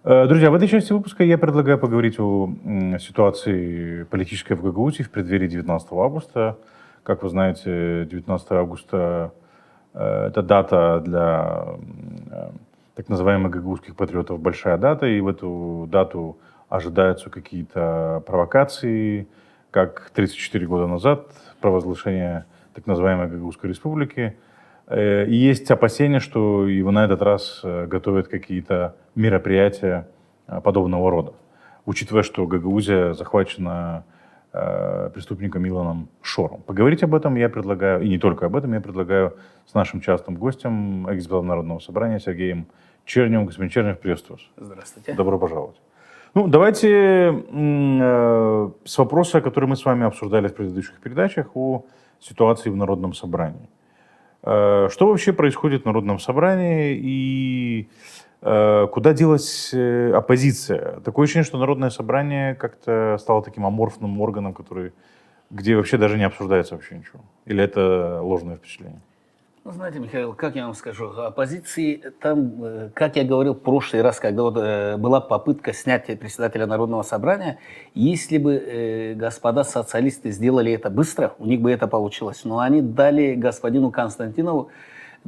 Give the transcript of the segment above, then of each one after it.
Друзья, в этой части выпуска я предлагаю поговорить о ситуации политической в Гагаузии в преддверии 19 августа. Как вы знаете, 19 августа это дата для так называемых гагаузских патриотов, большая дата, и в эту дату ожидаются какие-то провокации, как 34 года назад, провозглашение так называемой Гагаузской республики. И есть опасения, что его на этот раз готовят какие-то мероприятия подобного рода. Учитывая, что Гагаузия захвачена преступником Илоном Шором. Поговорить об этом я предлагаю, и не только об этом, я предлагаю с нашим частым гостем, экс-депутатом Народного собрания Сергеем Черневым. Господин Чернев, приветствую вас. Здравствуйте. Добро пожаловать. Ну, давайте с вопроса, который мы с вами обсуждали в предыдущих передачах, о ситуации в Народном собрании. Что вообще происходит в Народном собрании и куда делась оппозиция? Такое ощущение, что Народное собрание как-то стало таким аморфным органом, где вообще даже не обсуждается вообще ничего. Или это ложное впечатление? Ну, знаете, Михаил, как я вам скажу, оппозиции там, как я говорил в прошлый раз, когда была попытка снятия председателя Народного собрания, если бы господа социалисты сделали это быстро, у них бы это получилось. Но они дали господину Константинову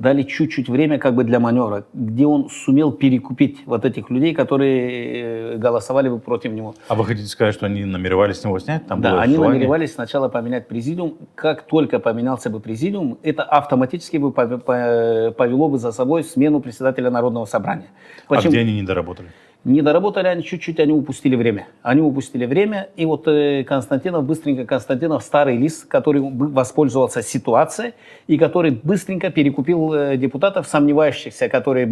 чуть-чуть время как бы для маневра, где он сумел перекупить вот этих людей, которые голосовали бы против него. А вы хотите сказать, что они намеревались с него снять? Там да, было они желание? намеревались сначала поменять президиум. Как только поменялся бы президиум, это автоматически бы повело бы за собой смену председателя Народного собрания. Почему? А где они не доработали? Не доработали они чуть-чуть, они упустили время. И вот Константинов, старый лис, который воспользовался ситуацией и который быстренько перекупил депутатов, сомневающихся, которые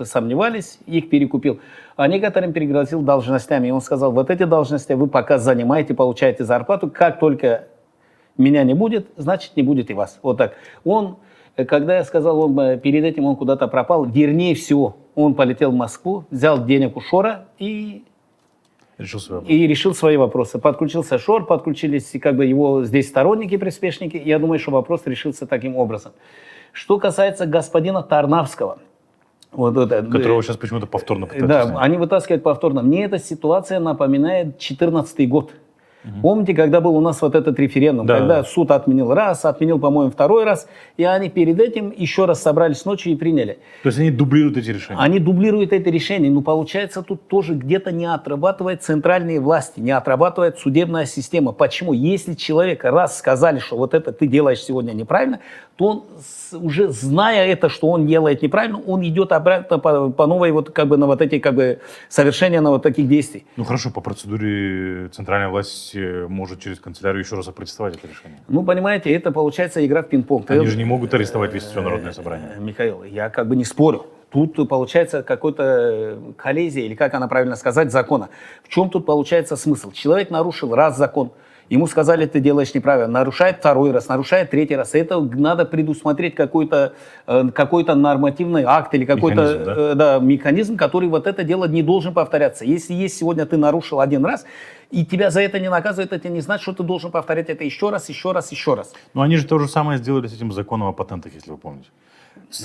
сомневались, их перекупил. А некоторым перегрозил должностями. И он сказал, вот эти должности вы пока занимаете, получаете зарплату, как только меня не будет, значит не будет и вас. Вот так. Когда я сказал, перед этим он куда-то пропал, вернее всего, он полетел в Москву, взял денег у Шора и решил свои вопросы. Подключился Шор, подключились как бы его здесь сторонники, приспешники. Я думаю, что вопрос решился таким образом. Что касается господина Тарнавского, которого сейчас почему-то повторно пытаются снять. Да, они вытаскивают повторно. Мне эта ситуация напоминает 2014 год. Помните, когда был у нас вот этот референдум, когда суд отменил раз, отменил, по-моему, второй раз, и они перед этим еще раз собрались ночью и приняли. То есть они дублируют эти решения? Они дублируют эти решения, но получается тут тоже где-то не отрабатывает центральные власти, не отрабатывает судебная система. Почему? Если человека раз сказали, что вот это ты делаешь сегодня неправильно, то он, уже зная это, что он делает неправильно, он идет обратно по новой на эти совершения на вот таких действий. Ну хорошо, по процедуре центральная власть может через канцелярию еще раз опротестовать это решение. Ну, понимаете, это получается игра в пинг-понг. Они же не могут арестовать весь все Народное собрание. Михаил, я не спорю. Тут получается какой-то коллизия, или как она правильно сказать, закона. В чем тут получается смысл? Человек нарушил раз закон, ему сказали, ты делаешь неправильно, нарушает второй раз, нарушает третий раз. Это надо предусмотреть какой-то нормативный акт или какой-то механизм, который вот это дело не должен повторяться. Если сегодня ты нарушил один раз, и тебя за это не наказывают, это не значит, что ты должен повторять это еще раз. Но они же то же самое сделали с этим законом о патентах, если вы помните.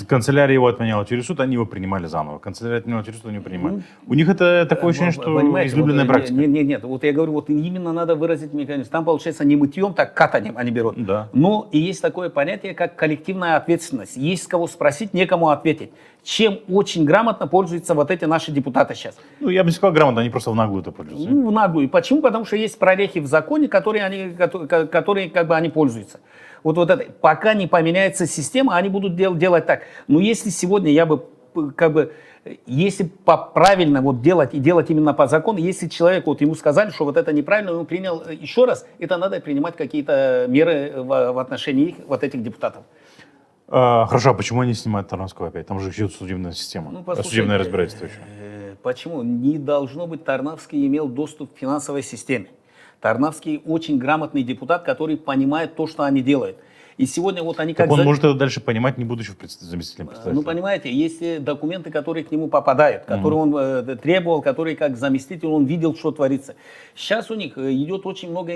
Канцелярия его отменяла через суд, они его принимали заново. Канцелярия отменяла через суд, они его принимали. У них это такое ощущение, что излюбленная практика. Нет, вот я говорю, именно надо выразить механизм. Там получается не мытьем, так катанием они берут. Да. Но и есть такое понятие, как коллективная ответственность. Есть с кого спросить, некому ответить. Чем очень грамотно пользуются вот эти наши депутаты сейчас. Ну, я бы не сказал грамотно, они просто в наглую это пользуются. В наглую. Почему? Потому что есть прорехи в законе, которые они пользуются. Вот это, пока не поменяется система, они будут делать так. Но если сегодня если правильно делать и делать именно по закону, если человеку ему сказали, что вот это неправильно, он принял еще раз, это надо принимать какие-то меры в отношении этих депутатов. Хорошо, а почему они снимают Тарнавского опять? Там же идет судебная система, судебное разбирательство еще. Почему? Не должно быть Тарнавский имел доступ к финансовой системе. Тарнавский очень грамотный депутат, который понимает то, что они делают. И сегодня они так он может это дальше понимать, не будучи заместителем председателя. Ну, понимаете, есть документы, которые к нему попадают, которые он требовал, которые как заместитель он видел, что творится. Сейчас у них идет очень много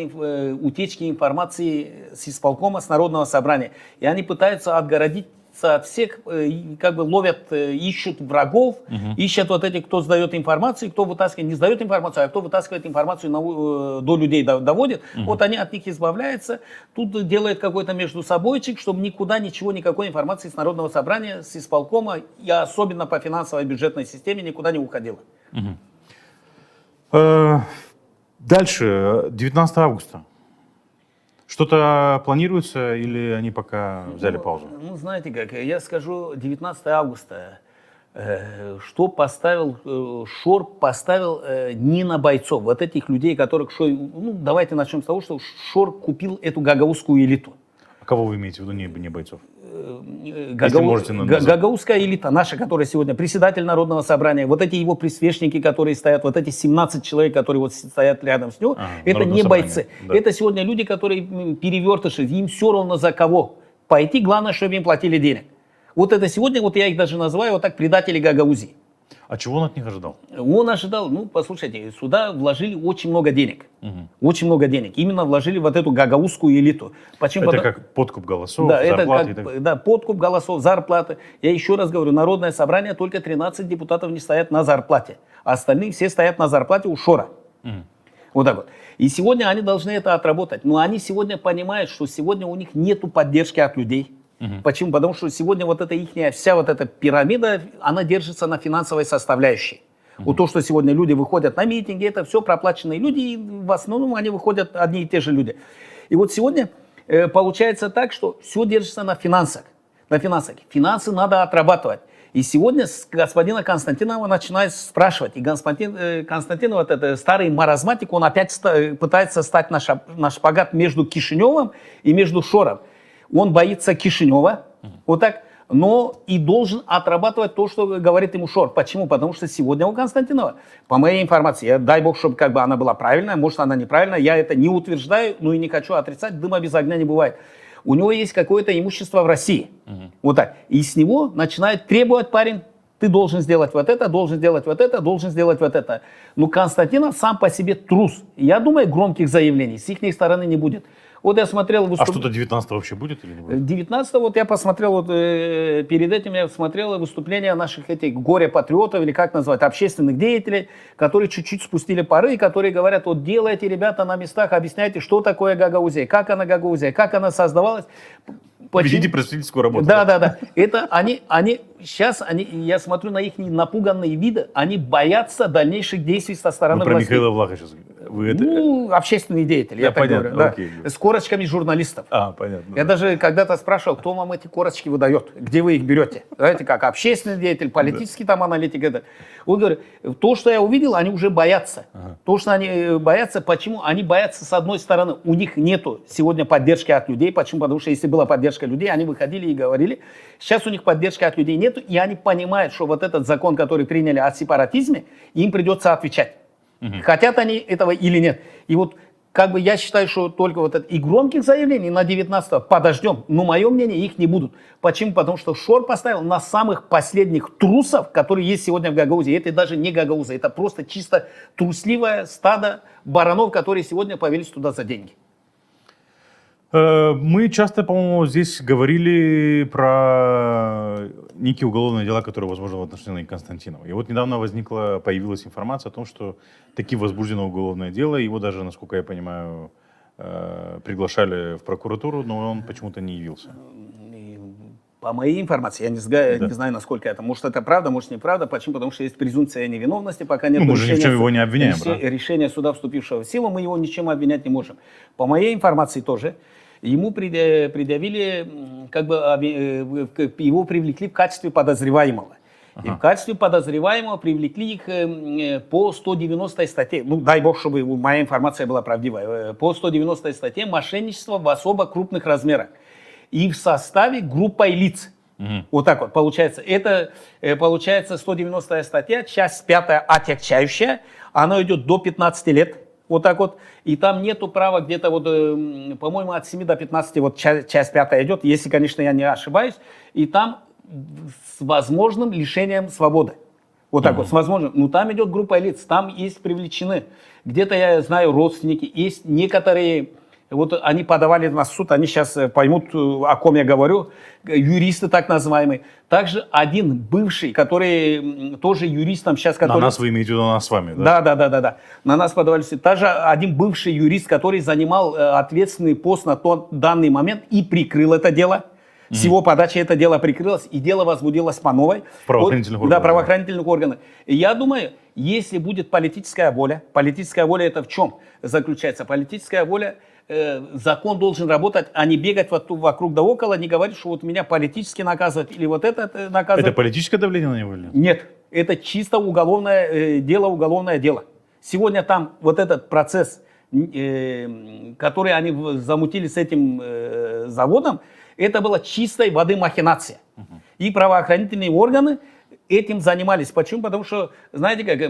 утечки информации с исполкома, с Народного собрания. И они пытаются отгородить прячутся от всех, и как бы ловят, ищут врагов, ищут вот этих, кто сдает информацию, кто вытаскивает, не сдает информацию, а кто вытаскивает информацию до людей, доводит. Вот они от них избавляются. Тут делают какой-то между собойчик, чтобы никуда ничего, никакой информации с Народного собрания, с исполкома, и особенно по финансовой бюджетной системе никуда не уходило. Дальше, 19 августа. Что-то планируется или они пока взяли паузу? Ну, знаете как, я скажу, 19 августа, что поставил, Шор поставил не на бойцов, вот этих людей, которых Шор, ну, давайте начнем с того, что Шор купил эту гагаузскую элиту. А кого вы имеете в виду, не бойцов? Если Гагаузская элита, наша, которая сегодня председатель Народного собрания, вот эти его приспешники, которые стоят, вот эти 17 человек, которые вот стоят рядом с ним, это не бойцы. Да. Это сегодня люди, которые перевертыши, им все равно за кого пойти, главное, чтобы им платили денег. Вот это сегодня, вот я их даже называю вот так предатели Гагаузии. А чего он от них ожидал? Он ожидал, ну, послушайте, сюда вложили очень много денег. Очень много денег. Именно вложили вот эту гагаузскую элиту. Почему? Это как подкуп голосов, да, зарплаты? Это как, да, подкуп голосов, зарплаты. Я еще раз говорю, Народное собрание, только 13 депутатов не стоят на зарплате. А остальные все стоят на зарплате у Шора. Вот так вот. И сегодня они должны это отработать. Но они сегодня понимают, что сегодня у них нету поддержки от людей. Почему? Потому что сегодня вот эта ихняя, вся вот эта пирамида, она держится на финансовой составляющей. Вот то, что сегодня люди выходят на митинги, это все проплаченные люди, и в основном они выходят одни и те же люди. И вот сегодня получается так, что все держится на финансах. На финансах. Финансы надо отрабатывать. И сегодня с господина Константинова начинают спрашивать. И господин Константинов, вот этот старый маразматик, он опять пытается стать на шпагат между Кишиневым и между Шором. Он боится Кишинева, вот так, но и должен отрабатывать то, что говорит ему Шор. Почему? Потому что сегодня у Константинова, по моей информации, дай бог, чтобы как бы она была правильная, может она неправильная, я это не утверждаю, но и не хочу отрицать, дыма без огня не бывает. У него есть какое-то имущество в России, вот так, и с него начинает требовать парень, ты должен сделать вот это, должен сделать вот это, должен сделать вот это. Но Константинов сам по себе трус. Я думаю, громких заявлений с их стороны не будет. Вот я смотрел... А что-то 19 вообще будет или не будет? 19 вот я посмотрел, вот перед этим я смотрел выступления наших этих горе-патриотов, или как назвать, общественных деятелей, которые чуть-чуть спустили пары, которые говорят, вот делайте, ребята, на местах, объясняйте, что такое Гагаузия, как она создавалась. Ведите просветительскую работу. Да. Это сейчас, я смотрю на их напуганные виды, они боятся дальнейших действий со стороны власти. Про Михаила Влаха сейчас. Вы это... Ну, общественный деятель, я так понятно, говорю. Окей. Да. С корочками журналистов. Понятно. Я даже когда-то спрашивал, кто вам эти корочки выдает, где вы их берете. Знаете, как общественный деятель, политический там аналитик. Это. Вот говорю, то, что я увидел, они уже боятся. То, что они боятся, почему? Они боятся, с одной стороны, у них нету сегодня поддержки от людей. Почему? Потому что если была поддержка людей, они выходили и говорили. Сейчас у них поддержки от людей нету, и они понимают, что вот этот закон, который приняли о сепаратизме, им придется отвечать. Хотят они этого или нет. И вот как бы я считаю, что только вот это и громких заявлений на 19-го подождем, но мое мнение, их не будут. Почему? Потому что Шор поставил на самых последних трусов, которые есть сегодня в Гагаузии. Это даже не Гагауза, это просто чисто трусливое стадо баранов, которые сегодня повелись туда за деньги. Мы часто, по-моему, здесь говорили про некие уголовные дела, которые, возможно, в отношении Константинова. И вот недавно появилась информация о том, что таки возбуждено уголовное дело. Его даже, насколько я понимаю, приглашали в прокуратуру, но он почему-то не явился. По моей информации, я не знаю, насколько это. Может, это правда, может, неправда. Почему? Потому что есть презумпция невиновности, пока нет мы же ничем его не обвиняем, решения суда, вступившего в силу, мы его ничем обвинять не можем. По моей информации тоже. Ему предъявили, как бы его привлекли в качестве подозреваемого. И в качестве подозреваемого привлекли их по 190 статье. Ну, дай бог, чтобы моя информация была правдивая. По 190 статье мошенничество в особо крупных размерах. И в составе группой лиц. Вот так вот получается. Это получается 190 статья, часть 5 отягчающая. Она идет до 15 лет. Вот так вот. И там нету права где-то, вот, по-моему, от 7 до 15, вот часть 5 идет, если, конечно, я не ошибаюсь. И там с возможным лишением свободы. Вот так вот, с возможным. Ну, там идет группа лиц, там есть привлечены. Где-то, я знаю, родственники, есть некоторые Вот они подавали на суд, они сейчас поймут, о ком я говорю, юристы так называемые. Также один бывший, который тоже юристом сейчас... Который... На нас вы имеете в виду, на нас с вами, да? Да. На нас подавали в суд. Также один бывший юрист, который занимал ответственный пост на тот данный момент и прикрыл это дело. С его подачи это дело прикрылось, и дело возбудилось по новой. В правоохранительных органах. Да, правоохранительных органах. И я думаю, если будет политическая воля это в чем заключается? Политическая воля, закон должен работать, а не бегать вокруг да около, не говорить, что вот меня политически наказывают или вот это наказывают. Это политическое давление на него или нет? Нет, это чисто уголовное дело. Сегодня там вот этот процесс, который они замутили с этим заводом, это была чистой воды махинация. И правоохранительные органы этим занимались. Почему? Потому что, знаете, как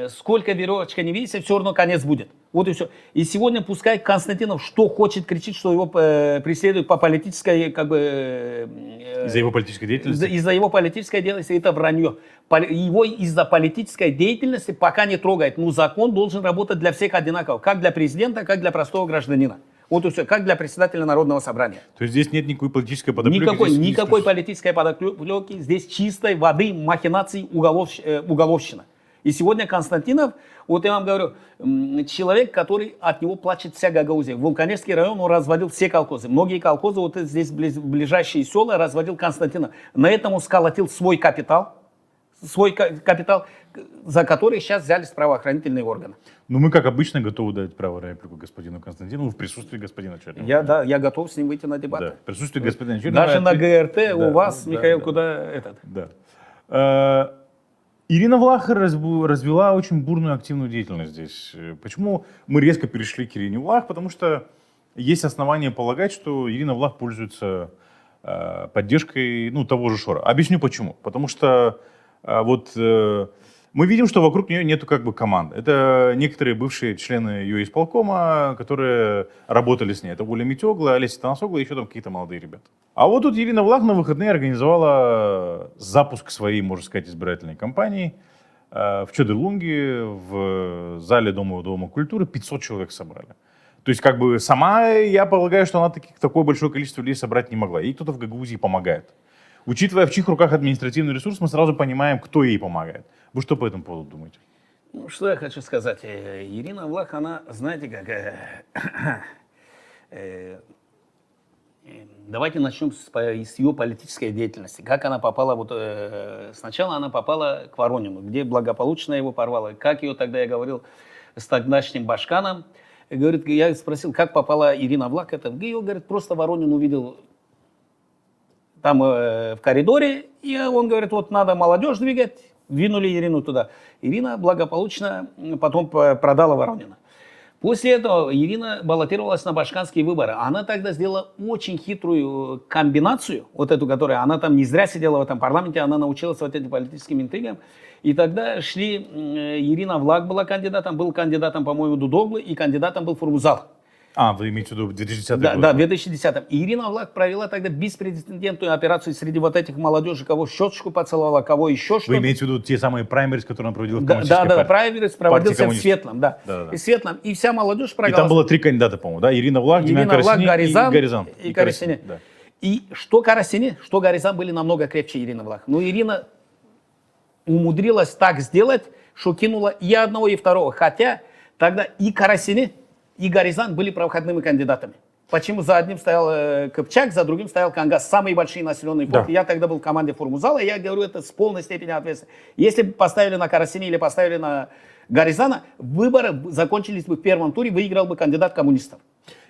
сколько веревочка не весит, все равно конец будет. Вот и все. И сегодня пускай Константинов что хочет, кричит, что его преследуют по политической, Из-за его политической деятельности? Из-за его политической деятельности это вранье. Его из-за политической деятельности пока не трогает. Но закон должен работать для всех одинаково. Как для президента, как для простого гражданина. Вот и все, как для председателя Народного собрания. То есть здесь нет никакой политической подоплеки? Никакой политической подоплеки. Здесь чистой воды махинации уголовщина. И сегодня Константинов, вот я вам говорю, человек, который от него плачет вся Гагаузия. В Вулканевский район он разводил все колхозы. Многие колхозы, вот здесь ближайшие села, разводил Константинов. На этом он сколотил свой капитал, за который сейчас взялись правоохранительные органы. Ну, мы, как обычно, готовы дать право на реплику господину Константинову в присутствии господина Чернева. Я готов с ним выйти на дебаты. Да, в присутствии господина Чернева. Даже на ГРТ у вас, Михаил, куда этот? Да. Ирина Влах развела очень бурную активную деятельность здесь. Почему мы резко перешли к Ирине Влах? Потому что есть основания полагать, что Ирина Влах пользуется поддержкой того же Шора. Объясню почему. Потому что мы видим, что вокруг нее нету команд. Это некоторые бывшие члены ее исполкома, которые работали с ней. Это Оля Метегла, Олеся Танасогла и еще там какие-то молодые ребята. А вот тут Ирина Влах на выходные организовала запуск своей, можно сказать, избирательной кампании в Чодерлунге, в зале Дома культуры. 500 человек собрали. То есть сама, я полагаю, что она такое большое количество людей собрать не могла. Ей кто-то в Гагаузии помогает. Учитывая, в чьих руках административный ресурс, мы сразу понимаем, кто ей помогает. Вы что по этому поводу думаете? Ну, что я хочу сказать. Ирина Влах, она, знаете, давайте начнем с ее политической деятельности. Как она попала, сначала она попала к Воронину, где благополучно его порвала. Как ее тогда, я говорил, с тогдашним Башканом. Я спросил, как попала Ирина Влах. Ее, говорит, просто Воронин увидел там в коридоре, и он говорит, вот надо молодежь двигать, двинули Ирину туда. Ирина благополучно потом продала Воронина. После этого Ирина баллотировалась на башканские выборы. Она тогда сделала очень хитрую комбинацию, вот эту, которая, она там не зря сидела в этом парламенте, она научилась вот этим политическим интригам. И тогда шли, Ирина Влах была кандидатом, был кандидатом, по-моему, Дудоглы, и кандидатом был Фурмузал. Вы имеете в виду 2010 год? Да, в 2010. И Ирина Влах провела тогда беспрецедентную операцию среди вот этих молодежи, кого щечку поцеловала, кого еще что-то. Вы имеете в виду те самые праймерис, которые она проводила в коммунистической партии? Да, праймерис проводился в Светлом, да. И Светлом, и вся молодежь проголосовала. И там было 3 кандидата, по-моему, да? Ирина Влах, Демьян Карасини и Карасини. Да. И что Карасини, что Гаризан были намного крепче Ирины Влах. Но Ирина умудрилась так сделать, что кинула и одного, и второго. Хотя тогда и Карасини, и Гаризан были проходными кандидатами. Почему? За одним стоял Кыпчак, за другим стоял Кангас. Самые большие населенные пункты. Да. Я тогда был в команде Фурмузала, и я говорю это с полной степенью ответственности. Если бы поставили на Карасини или поставили на Гаризана, выборы закончились бы в первом туре, выиграл бы кандидат коммунистов.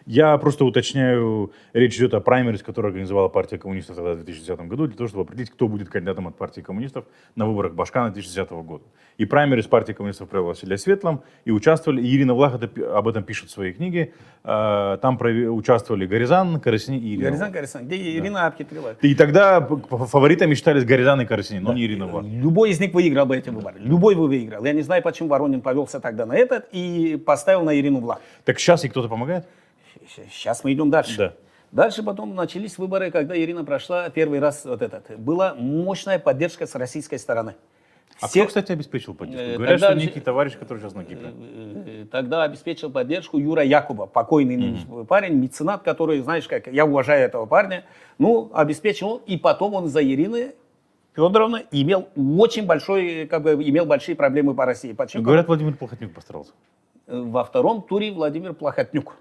Я просто уточняю, речь идет о праймерис, которую организовала партия коммунистов тогда в 2010 году, для того, чтобы определить, кто будет кандидатом от партии коммунистов на выборах Башкана 2010 года. И праймерис партии коммунистов провелась для Светлом, и участвовали, и Ирина Влах об этом пишет в своей книге, там участвовали Гаризан, Карасини и Ирина. Гаризан, где Ирина обхитрила. И тогда фаворитами считались Гаризан и Карасини, но не Ирина Влах. Любой из них выиграл бы эти выборы. Любой бы выиграл. Я не знаю, почему Воронин повелся тогда на этот и поставил на Ирину Влах. Так сейчас ей кто-то помогает? Сейчас мы идем дальше. Да. Дальше потом начались выборы, когда Ирина прошла первый раз Была мощная поддержка с российской стороны. А Все- кто, кстати, обеспечил поддержку? Говорят, тогда что некий товарищ, который сейчас на Кипре. Тогда обеспечил поддержку Юра Якуба, покойный нынешний парень, меценат, который, знаешь, как я уважаю этого парня, ну, обеспечил, и потом он за Ирины Федоровны имел очень большой, как бы, имел большие проблемы по России. Почему? Говорят, Владимир Плохотнюк постарался. Во втором туре Владимир Плохотнюк.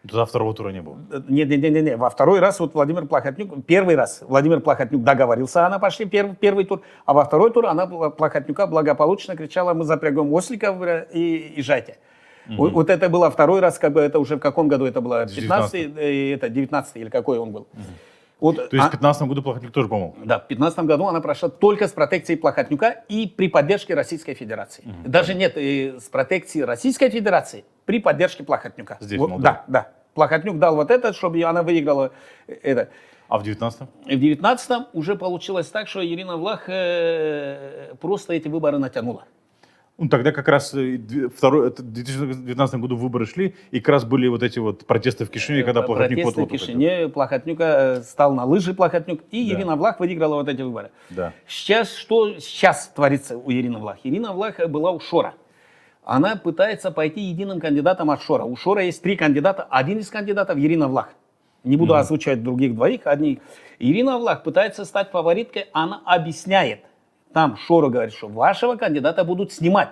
Туда второго тура не было. Не. Во второй раз вот Владимир Плохотнюк, первый раз Владимир Плохотнюк договорился, она пошли первый тур, а во второй тур она Плохотнюка благополучно кричала: мы запрягем осликов и езжайте. Вот это было второй раз, как бы это уже в каком году это было? 15-й, это 19-й или какой он был? Вот, То есть в 2015 году Плохотнюк тоже помог? Да, в 2015 году она прошла только с протекцией Плохотнюка и при поддержке Российской Федерации. Даже нет, с протекцией Российской Федерации при поддержке Плохотнюка. Здесь, вот, в Молдове? Да. Плохотнюк дал вот это, чтобы она выиграла это. А в 2019? В 2019 уже получилось так, что Ирина Влах просто эти выборы натянула. Ну, тогда как раз в 2019 году выборы шли, и как раз были вот эти вот протесты в Кишиневе, когда Плохотнюк Протесты в Кишиневе, Плохотнюка стал на лыжи Плохотнюк, и Да. Ирина Влах выиграла вот эти выборы. Да. Что сейчас творится у Ирины Влах? Ирина Влах была у Шора. Она пытается пойти единым кандидатом от Шора. У Шора есть 3 кандидата. Один из кандидатов Ирина Влах. Не буду озвучивать других двоих. Ирина Влах пытается стать фавориткой. Она объясняет. Там Шору говорит, что вашего кандидата будут снимать.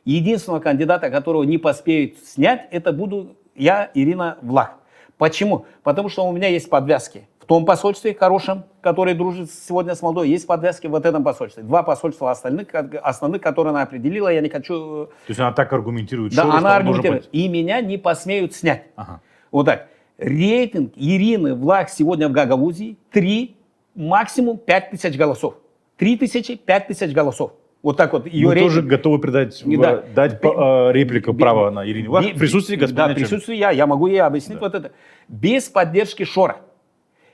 Единственного кандидата, которого не поспеют снять, это буду я, Ирина Влах. Почему? Потому что у меня есть подвязки. В том посольстве хорошем, который дружит сегодня с Молдовой, есть подвязки в этом посольстве. 2 посольства основных, которые она определила, я не хочу... То есть она так аргументирует, Да, Шору, она что он должен аргументирует. быть. И меня не посмеют снять. Ага. Вот так. Рейтинг Ирины Влах сегодня в Гагаузии 3, максимум 5 тысяч голосов. 3 тысячи, 5 тысяч голосов. Вот так вот. Ее Вы рейтинг... тоже готовы дать реплику права на Ирине Влах в присутствии господина Да, в присутствии я могу ей объяснить вот это. Без поддержки Шора.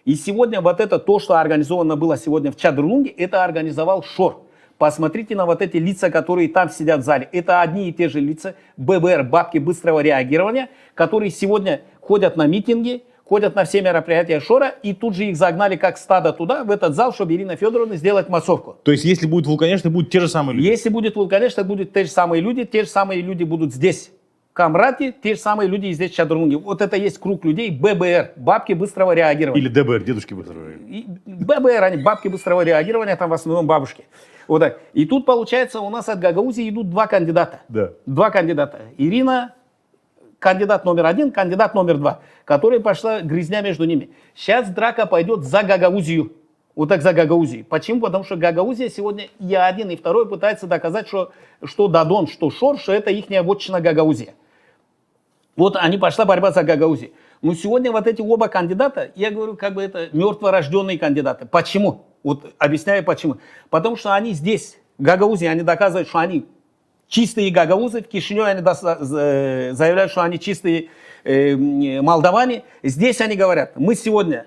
И сегодня вот это то, что организовано было сегодня в Чадрлунге, это организовал Шор. Посмотрите на вот эти лица, которые там сидят в зале. Это одни и те же лица, ББР, бабки быстрого реагирования, которые сегодня ходят на митинги, ходят на все мероприятия Шора, и тут же их загнали как стадо туда, в этот зал, чтобы Ирина Федоровна сделать массовку. То есть если будет вулканеш, это будут те же самые люди? Если будет вулканеш, то будут те же самые люди будут здесь. В Камрате, те же самые люди и здесь в Чадрлунге. Вот это есть круг людей, ББР, бабки быстрого реагирования. Или ДБР, дедушки быстрого. ББР, они бабки быстрого реагирования, там в основном бабушки. Вот так. И тут, получается, у нас от Гагаузии идут 2 кандидата. Да. 2 кандидата. Ирина, кандидат номер 1, кандидат номер 2, которая пошла грязня между ними. Сейчас драка пойдет за Гагаузию. Вот так за Гагаузию. Почему? Потому что Гагаузия сегодня и один, и второй пытается доказать, что Дадон, что Шор, что это их вотчина Гагаузия. Вот они пошла борьба за Гагаузию. Но сегодня вот эти оба кандидата, я говорю, как бы это мертворожденные кандидаты. Почему? Вот объясняю почему. Потому что они здесь, в Гагаузии, они доказывают, что они чистые гагаузы. В Кишиневе они заявляют, что они чистые молдаване. Здесь они говорят, мы сегодня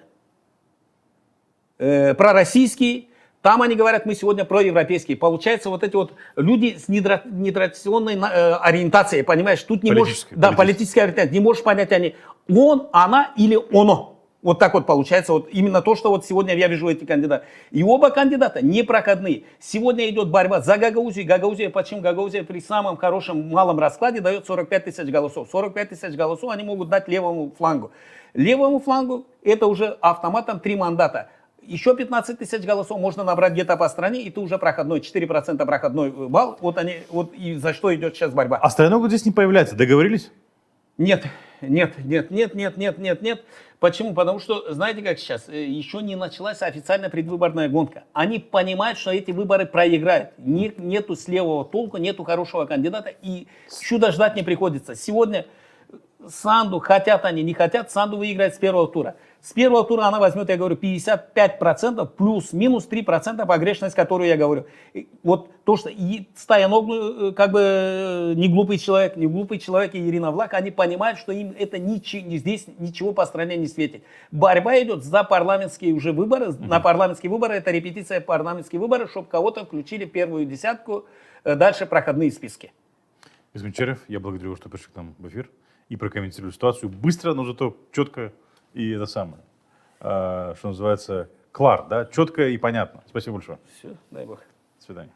пророссийские, там они говорят, мы сегодня проевропейские. Получается, вот эти вот люди с нетрадиционной ориентацией, понимаешь, тут не можешь... Да, политическая ориентация. Не можешь понять, они он, она или оно. Вот так вот получается, вот именно то, что вот сегодня я вижу эти кандидаты. И оба кандидата непроходные. Сегодня идет борьба за Гагаузию. Гагаузия, почему? Гагаузия при самом хорошем малом раскладе дает 45 тысяч голосов. 45 тысяч голосов они могут дать левому флангу. Левому флангу это уже автоматом 3 мандата. Еще 15 тысяч голосов можно набрать где-то по стране, и ты уже проходной, 4% проходной балл. Вот они, вот и за что идет сейчас борьба. А Стояногу здесь не появляется, договорились? Нет. Почему? Потому что, знаете, как сейчас, еще не началась официальная предвыборная гонка. Они понимают, что эти выборы проиграют. Нету слевого толку, нету хорошего кандидата, и чуда ждать не приходится. Сегодня Санду, хотят они, не хотят, Санду выиграет с первого тура. С первого тура она возьмет, я говорю, 55% плюс-минус 3% погрешность, которую я говорю. И вот то, что Стояногlu, как бы не глупый человек и Ирина Влах, они понимают, что им это здесь ничего по стране не светит. Борьба идет за парламентские уже выборы. На парламентские выборы, это репетиция парламентских выборов, чтобы кого-то включили в первую десятку, дальше проходные списки. Господин Черев, я благодарю вас, что пришли к нам в эфир и прокомментировали ситуацию быстро, но зато четко и это самое, что называется, клар, да, четко и понятно. Спасибо большое. Все, дай бог. До свидания.